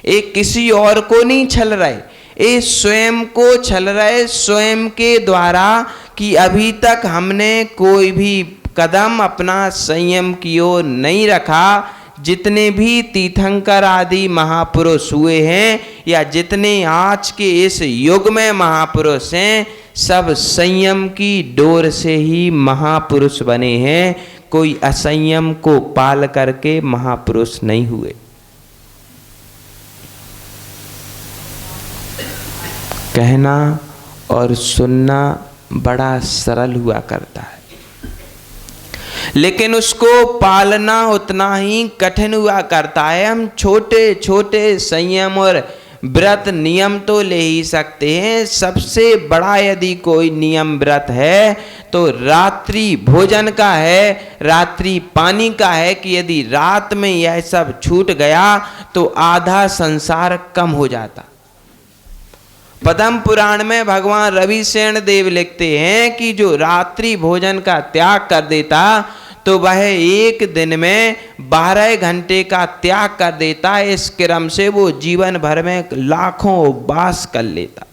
एक किसी और को नहीं छल रहे, ये स्वयं को छल रहे, स्वयं के द्वारा, कि अभी तक हमने कोई भी कदम अपना संयम की ओर नहीं रखा। जितने भी तीर्थंकर आदि महापुरुष हुए हैं या जितने आज के इस युग में महापुरुष हैं, सब संयम की डोर से ही महापुरुष बने हैं। कोई असंयम को पाल करके महापुरुष नहीं हुए। कहना और सुनना बड़ा सरल हुआ करता है, लेकिन उसको पालना उतना ही कठिन हुआ करता है। हम छोटे छोटे संयम और व्रत नियम तो ले ही सकते हैं। सबसे बड़ा यदि कोई नियम व्रत है तो रात्रि भोजन का है, रात्रि पानी का है, कि यदि रात में यह सब छूट गया तो आधा संसार कम हो जाता। पद्म पुराण में भगवान रविशरण देव लिखते हैं कि जो रात्रि भोजन का त्याग कर देता तो वह एक दिन में 12 घंटे का त्याग कर देता है। इस क्रम से वो जीवन भर में लाखों उपवास कर लेता।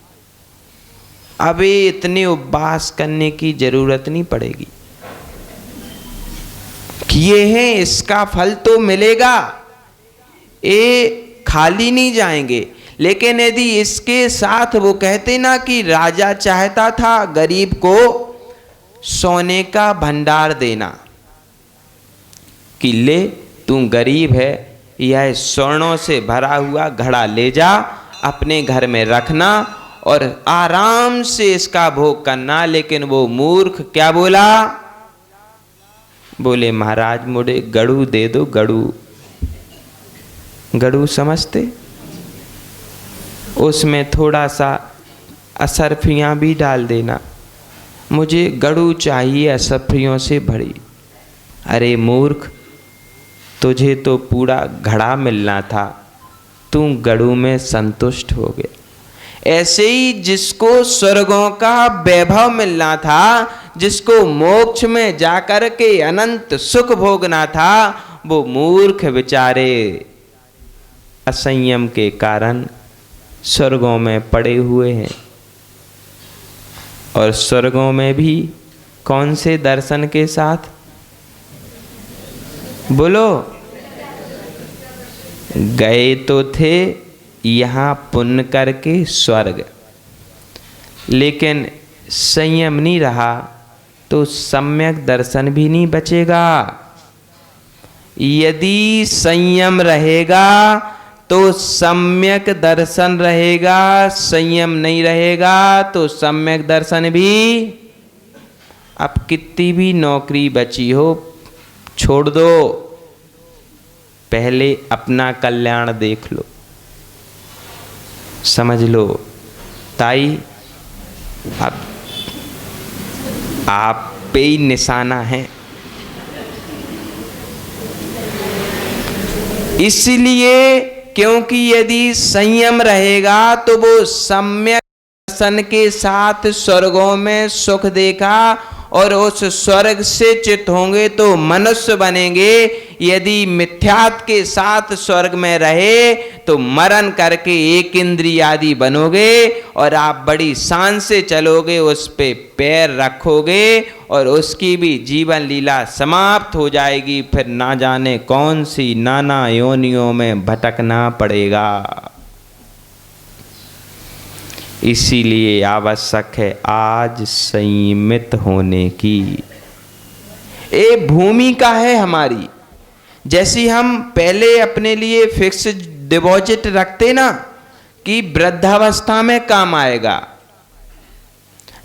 अभी इतने उपवास करने की जरूरत नहीं पड़ेगी। किए हैं, इसका फल तो मिलेगा, ये खाली नहीं जाएंगे। लेकिन यदि इसके साथ वो कहते ना कि राजा चाहता था गरीब को सोने का भंडार देना, कि ले तू गरीब है, यह स्वर्णों से भरा हुआ घड़ा ले जा, अपने घर में रखना और आराम से इसका भोग करना। लेकिन वो मूर्ख क्या बोला? बोले महाराज मुझे गड़ू दे दो। गड़ू, गड़ू समझते? उसमें थोड़ा सा असरफियाँ भी डाल देना। मुझे गड़ू चाहिए असरफियों से भरी। अरे मूर्ख, तुझे तो पूरा घड़ा मिलना था, तू गड़ू में संतुष्ट हो गया। ऐसे ही जिसको स्वर्गों का वैभव मिलना था, जिसको मोक्ष में जाकर के अनंत सुख भोगना था, वो मूर्ख बेचारे असंयम के कारण स्वर्गों में पड़े हुए हैं। और स्वर्गों में भी कौन से दर्शन के साथ? बोलो। गए तो थे यहाँ पुण्य करके स्वर्ग, लेकिन संयम नहीं रहा तो सम्यक दर्शन भी नहीं बचेगा। यदि संयम रहेगा तो सम्यक दर्शन रहेगा, संयम नहीं रहेगा तो सम्यक दर्शन भी। अब कितनी भी नौकरी बची हो छोड़ दो, पहले अपना कल्याण देख लो, समझ लो। ताई अब आप पे ही निशाना है। इसलिए क्योंकि यदि संयम रहेगा तो वो सम्यक दर्शन के साथ स्वर्गों में सुख देखा और उस स्वर्ग से च्युत होंगे तो मनुष्य बनेंगे। यदि मिथ्यात्व के साथ स्वर्ग में रहे तो मरण करके एक इंद्रिय आदि बनोगे और आप बड़ी शान से चलोगे, उस पे पैर रखोगे और उसकी भी जीवन लीला समाप्त हो जाएगी। फिर ना जाने कौन सी नाना योनियों में भटकना पड़ेगा। इसीलिए आवश्यक है आज संयमित होने की। ये भूमिका है हमारी। जैसी हम पहले अपने लिए फिक्स डिपॉजिट रखते ना कि वृद्धावस्था में काम आएगा,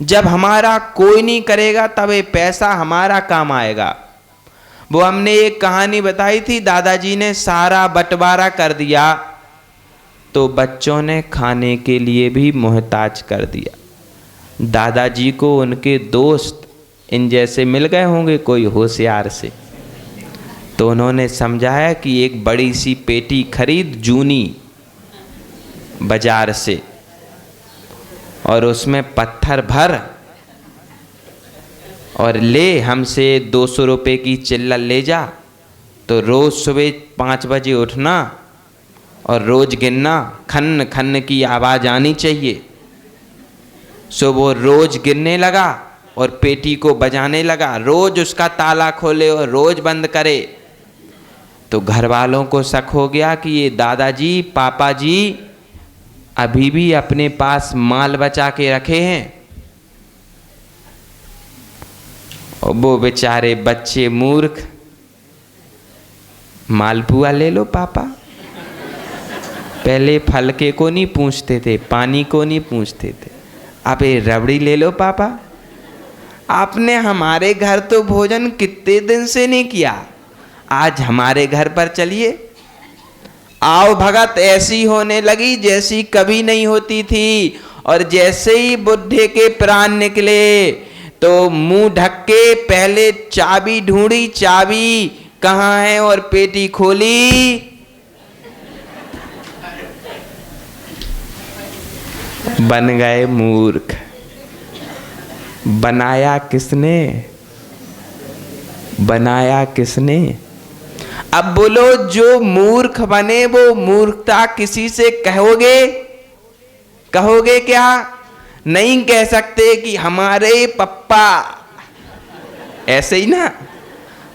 जब हमारा कोई नहीं करेगा तब ये पैसा हमारा काम आएगा। वो हमने एक कहानी बताई थी, दादाजी ने सारा बंटवारा कर दिया तो बच्चों ने खाने के लिए भी मोहताज कर दिया। दादाजी को उनके दोस्त इन जैसे मिल गए होंगे कोई होशियार से, तो उन्होंने समझाया कि एक बड़ी सी पेटी खरीद जूनी बाजार से और उसमें पत्थर भर और ले हमसे 200 रुपये की चिल्लर ले जा। तो रोज सुबह 5 बजे उठना और रोज गिनना, खन्न खन्न की आवाज़ आनी चाहिए। सो वो रोज गिनने लगा और पेटी को बजाने लगा, रोज उसका ताला खोले और रोज बंद करे। तो घर वालों को शक हो गया कि ये दादाजी पापा जी अभी भी अपने पास माल बचा के रखे हैं। और वो बेचारे बच्चे मूर्ख, मालपुआ ले लो पापा। पहले फलके को नहीं पूछते थे, पानी को नहीं पूछते थे, अब ये रबड़ी ले लो पापा। आपने हमारे घर तो भोजन कितने दिन से नहीं किया, आज हमारे घर पर चलिए। आओ भगत ऐसी होने लगी जैसी कभी नहीं होती थी। और जैसे ही बुढ़े के प्राण निकले तो मुंह ढक के पहले चाबी ढूंढी, चाबी कहाँ है, और पेटी खोली। बन गए मूर्ख। बनाया किसने? बनाया किसने? अब बोलो, जो मूर्ख बने वो मूर्खता किसी से कहोगे? कहोगे क्या? नहीं कह सकते कि हमारे पप्पा, ऐसे ही ना,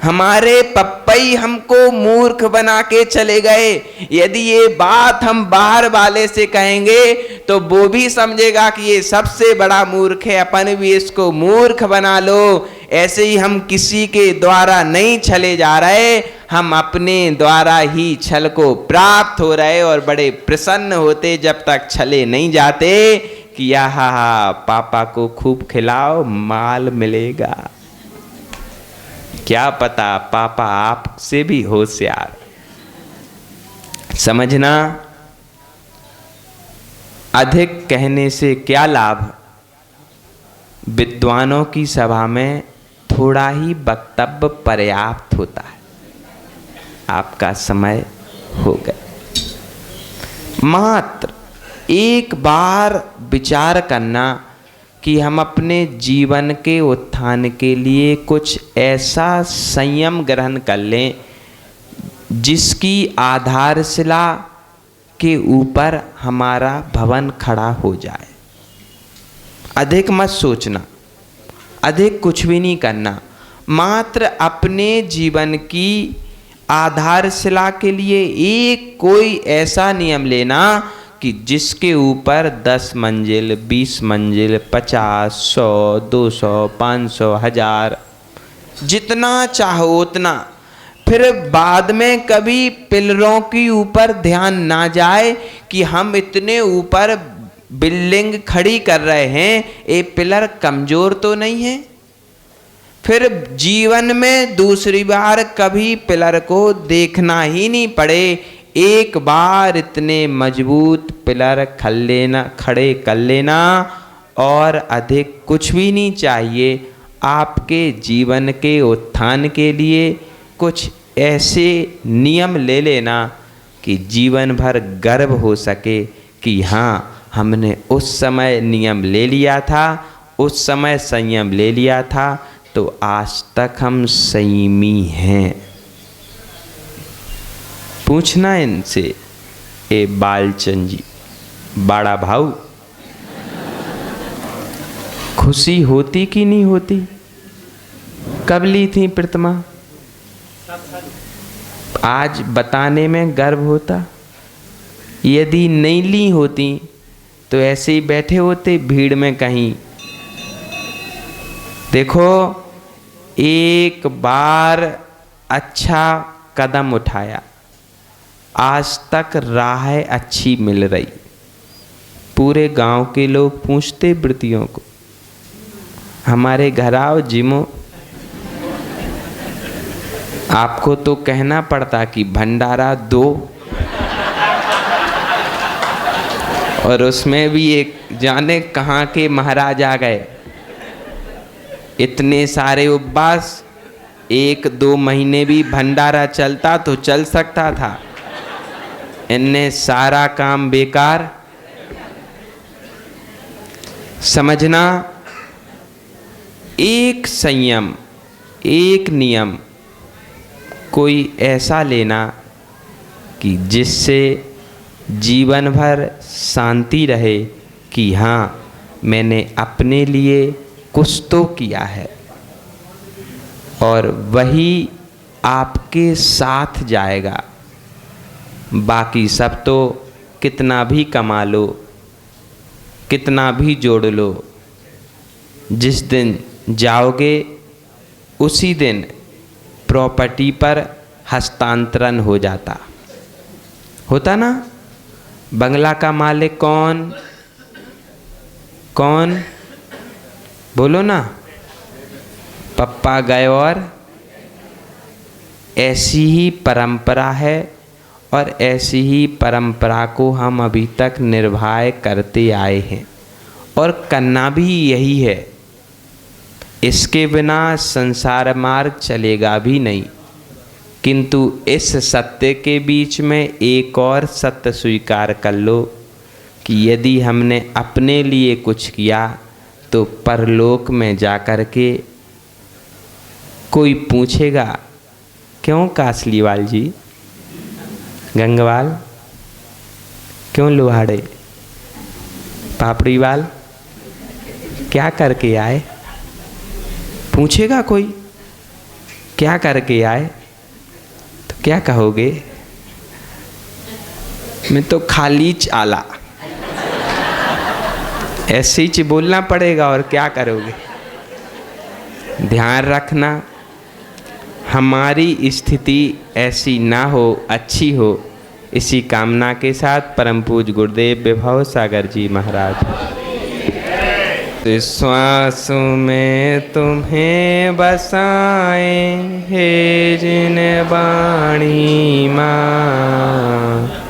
हमारे पप्पा ही हमको मूर्ख बना के चले गए। यदि ये बात हम बाहर वाले से कहेंगे तो वो भी समझेगा कि ये सबसे बड़ा मूर्ख है, अपन भी इसको मूर्ख बना लो। ऐसे ही हम किसी के द्वारा नहीं छले जा रहे, हम अपने द्वारा ही छल को प्राप्त हो रहे और बड़े प्रसन्न होते जब तक छले नहीं जाते कि आहा पापा को खूब खिलाओ, माल मिलेगा। क्या पता पापा आपसे भी होशियार। समझना, अधिक कहने से क्या लाभ। विद्वानों की सभा में थोड़ा ही वक्तव्य पर्याप्त होता है। आपका समय हो गया। मात्र एक बार विचार करना कि हम अपने जीवन के उत्थान के लिए कुछ ऐसा संयम ग्रहण कर लें जिसकी आधारशिला के ऊपर हमारा भवन खड़ा हो जाए। अधिक मत सोचना, अधिक कुछ भी नहीं करना, मात्र अपने जीवन की आधारशिला के लिए एक कोई ऐसा नियम लेना कि जिसके ऊपर 10 मंजिल, 20 मंजिल, 50, 100, 200, 500, 1000 जितना चाहो उतना। फिर बाद में कभी पिलरों के ऊपर ध्यान ना जाए कि हम इतने ऊपर बिल्डिंग खड़ी कर रहे हैं, ये पिलर कमजोर तो नहीं है। फिर जीवन में दूसरी बार कभी पिलर को देखना ही नहीं पड़े। एक बार इतने मजबूत पिलर खड़े कर लेना और अधिक कुछ भी नहीं चाहिए। आपके जीवन के उत्थान के लिए कुछ ऐसे नियम ले लेना कि जीवन भर गर्व हो सके कि हाँ, हमने उस समय नियम ले लिया था, उस समय संयम ले लिया था, तो आज तक हम संयमी हैं। पूछना इनसे, ए बालचंद जी, बड़ा भाऊ, खुशी होती कि नहीं होती? कब ली थी प्रतिमा? आज बताने में गर्व होता। यदि नहीं ली होती तो ऐसे ही बैठे होते भीड़ में कहीं। देखो, एक बार अच्छा कदम उठाया, आज तक राह अच्छी मिल रही। पूरे गांव के लोग पूछते व्रतियों को, हमारे घर आओ जिमो। आपको तो कहना पड़ता कि भंडारा दो, और उसमें भी एक जाने कहाँ के महाराज आ गए। इतने सारे उपवास, 1-2 महीने भी भंडारा चलता तो चल सकता था। इनने सारा काम बेकार। समझना, एक संयम, एक नियम कोई ऐसा लेना कि जिससे जीवन भर शांति रहे कि हाँ, मैंने अपने लिए कुछ तो किया है, और वही आपके साथ जाएगा। बाकी सब तो कितना भी कमा लो, कितना भी जोड़ लो, जिस दिन जाओगे उसी दिन प्रॉपर्टी पर हस्तांतरण हो जाता। होता ना? बंगला का मालिक कौन? कौन? बोलो ना। पप्पा गए। और ऐसी ही परंपरा है, और ऐसी ही परंपरा को हम अभी तक निर्वाह करते आए हैं, और करना भी यही है। इसके बिना संसार मार्ग चलेगा भी नहीं। किंतु इस सत्य के बीच में एक और सत्य स्वीकार कर लो कि यदि हमने अपने लिए कुछ किया तो परलोक में जाकर के कोई पूछेगा, क्यों कासलीवाल जी, गंगवाल, क्यों लोहाड़े, पापड़ीवाल, क्या करके आए? पूछेगा कोई, क्या करके आए? तो क्या कहोगे? मैं तो खाली आला। ऐसे ही बोलना पड़ेगा, और क्या करोगे? ध्यान रखना, हमारी स्थिति ऐसी ना हो, अच्छी हो, इसी कामना के साथ परम पूज्य गुरुदेव विभव सागर जी महाराज। श्वास में तुम्हें बसाए हे जिन वाणी माँ,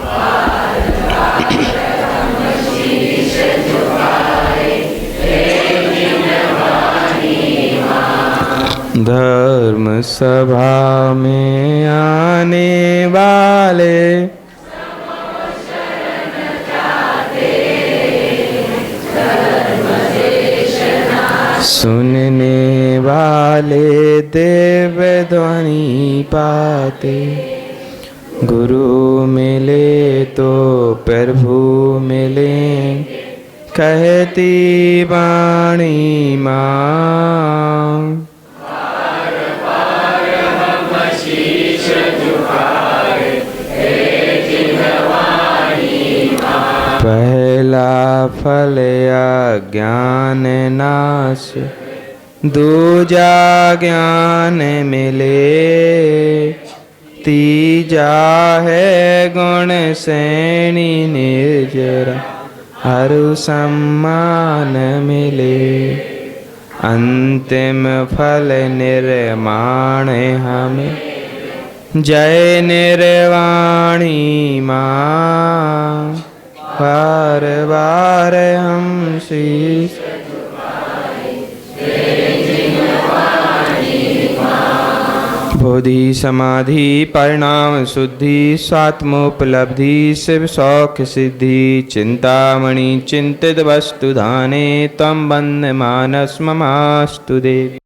धर्म सभा में आने वाले सुनने वाले देव ध्वनि पाते, गुरु मिले तो प्रभु मिले कहती वाणी माँ। पहला फल अज्ञान नाश, दूजा ज्ञान मिले, तीजा है गुण श्रेणी निर्जरा, हरु सम्मान मिले। अंतिम फल निर्माण हमें जय निर्वाणी माँ। बार बार हम शीश बोधि समाधि परिणाम शुद्धि स्वात्मोपलब्धि शिव सौख सिद्धि चिंतामणि चिंतित वस्तु धाने तम बंद मानस ममास्तु देवी।